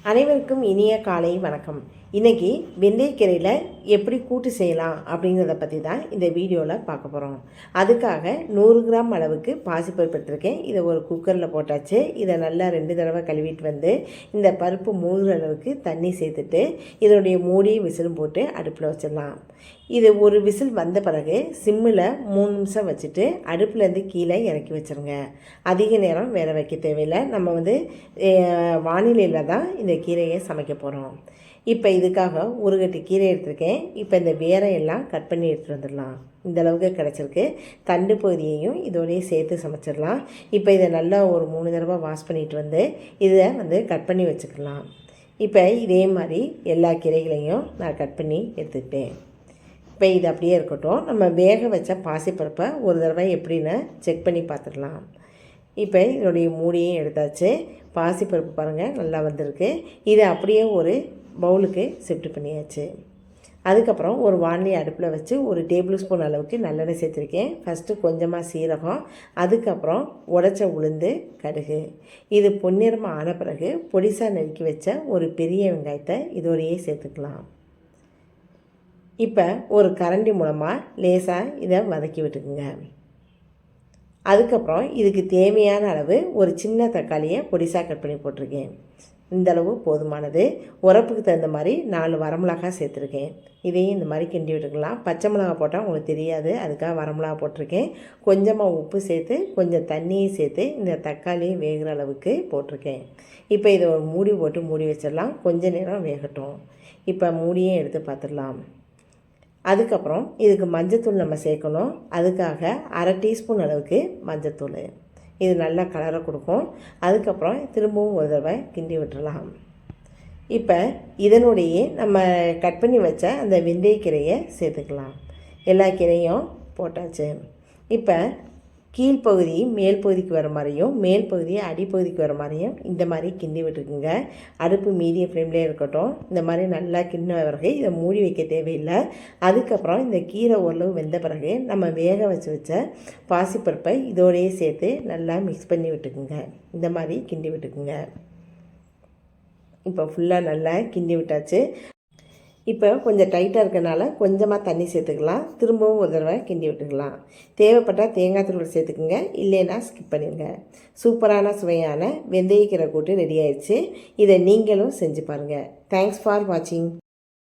அனைவருக்கும் இனிய காலை வணக்கம். இன்றைக்கி வெந்தயக்கீரையில் எப்படி கூட்டு செய்யலாம் அப்படிங்கிறத பற்றி தான் இந்த வீடியோவில் பார்க்க போகிறோம். அதுக்காக 100 கிராம் அளவுக்கு பாசிப்பருப்பு எடுத்துருக்கேன். இதை ஒரு குக்கரில் போட்டாச்சு. இதை நல்லா 2 தடவை கழுவிட்டு வந்து இந்த பருப்பு மூழ்கிற அளவுக்கு தண்ணி சேர்த்துட்டு இதனுடைய மூடியை விசிலும் போட்டு அடுப்பில் வச்சிடலாம். இது ஒரு விசில் வந்த பிறகு சிம்மில் 3 நிமிஷம் வச்சுட்டு அடுப்புலேருந்து கீழே இறக்கி வச்சுருங்க. அதிக நேரம் வேக வைக்க தேவையில்லை. நம்ம வானிலையில் தான் இந்த கீரையை சமைக்க போகிறோம். இப்போ இதுக்காக ஒரு கட்டு கீரை எடுத்துருக்கேன். இப்போ இந்த வேரை எல்லாம் கட் பண்ணி எடுத்துகிட்டு வந்துடலாம். இந்த அளவுக்கு கிடச்சிருக்கு. தண்டு பகுதியையும் இதோடையே சேர்த்து சமைச்சிடலாம். இப்போ இதை நல்லா ஒரு 3 தடவை வாஷ் பண்ணிட்டு வந்து இதை கட் பண்ணி வச்சுக்கலாம். இப்போ இதே மாதிரி எல்லா கீரைகளையும் நான் கட் பண்ணி எடுத்துக்கிட்டேன். இப்போ இது அப்படியே இருக்கட்டும். நம்ம வேக வச்ச பாசிப்பருப்பை ஒரு தடவை எப்படின்னு செக் பண்ணி பார்த்துடலாம். இப்போ இதனுடைய மூடியும் எடுத்தாச்சு. பாசிப்பருப்பு பாருங்கள் நல்லா வந்திருக்கு. இதை அப்படியே ஒரு பவுலுக்கு ஷிஃப்ட் பண்ணியாச்சு. அதுக்கப்புறம் ஒரு வாணலி அடுப்பில் வச்சு 1 டேபிள் ஸ்பூன் அளவுக்கு நல்லெண்ணெய் சேர்த்துருக்கேன். ஃபஸ்ட்டு கொஞ்சமாக சீரகம், அதுக்கப்புறம் உடைச்ச உளுந்து, கடுகு. இது பொன்னிறமாக ஆன பிறகு பொடிசாக நறுக்கி வச்ச ஒரு பெரிய வெங்காயத்தை இதோடையே சேர்த்துக்கலாம். இப்போ ஒரு கரண்டி மூலமாக லேசாக இதை வதக்கி விட்டுக்குங்க. அதுக்கப்புறம் இதுக்கு தேவையான அளவு ஒரு சின்ன தக்காளியை பொடிசாக கட் பண்ணி போட்டிருக்கேன். இந்தளவு போதுமானது. உரப்புக்கு தகுந்த மாதிரி 4 வரமிளகாய் சேர்த்துருக்கேன். இதையும் இந்த மாதிரி கிண்டி விட்டுக்கலாம். பச்சை மிளகா போட்டால் உங்களுக்கு தெரியாது, அதுக்காக வரமிளகா போட்டிருக்கேன். கொஞ்சமாக உப்பு சேர்த்து கொஞ்சம் தண்ணியை சேர்த்து இந்த தக்காளி வேகிற அளவுக்கு போட்டிருக்கேன். இப்போ இதை ஒரு மூடி போட்டு மூடி வச்சிடலாம். கொஞ்ச நேரம் வேகட்டும். இப்போ மூடியே எடுத்து பார்த்துடலாம். அதுக்கப்புறம் இதுக்கு மஞ்சத்தூள் நம்ம சேர்க்கணும். அதுக்காக 1/2 டீஸ்பூன் அளவுக்கு மஞ்சத்தூள். இது நல்லா கலரை கொடுக்கும். அதுக்கப்புறம் திரும்பவும் ஒரு தடவை கிண்டி விட்டுடலாம். இப்போ இதனுடைய நம்ம கட் பண்ணி வச்ச அந்த வெந்தயக்கீரையை சேர்த்துக்கலாம். எல்லா கீரையும் போட்டாச்சு. இப்போ கீழ்ப்பகுதி மேல் பகுதிக்கு வர மாதிரியும் மேல் பகுதி அடிப்பகுதிக்கு வர மாதிரியும் இந்த மாதிரி கிண்டி விட்டுருக்குங்க. அடுப்பு மீடியம் ஃப்ளேம்லேயே இருக்கட்டும். இந்த மாதிரி நல்லா கிண்ண பிறகு இதை மூடி வைக்க தேவையில்லை. அதுக்கப்புறம் இந்த கீரை ஓரளவு வெந்த பிறகு நம்ம வேக வச்ச பாசிப்பருப்பை இதோடையே சேர்த்து நல்லா மிக்ஸ் பண்ணி விட்டுக்குங்க. இந்த மாதிரி கிண்டி விட்டுக்குங்க. இப்போ ஃபுல்லாக நல்லா கிண்டி விட்டாச்சு. இப்போ கொஞ்சம் டைட்டாக இருக்கனால கொஞ்சமாக தண்ணி சேர்த்துக்கலாம். திரும்பவும் ஒரு தடவை கிண்டி விட்டுக்கலாம். தேவைப்பட்டால் தேங்காய் துருவல் சேர்த்துக்குங்க, இல்லைன்னா ஸ்கிப் பண்ணிடுங்க. சூப்பரான சுவையான வெந்தயக்கீரை கூட்டு ரெடி ஆயிடுச்சு. இதை நீங்களும் செஞ்சு பாருங்கள். தேங்க்ஸ் ஃபார் வாட்சிங்.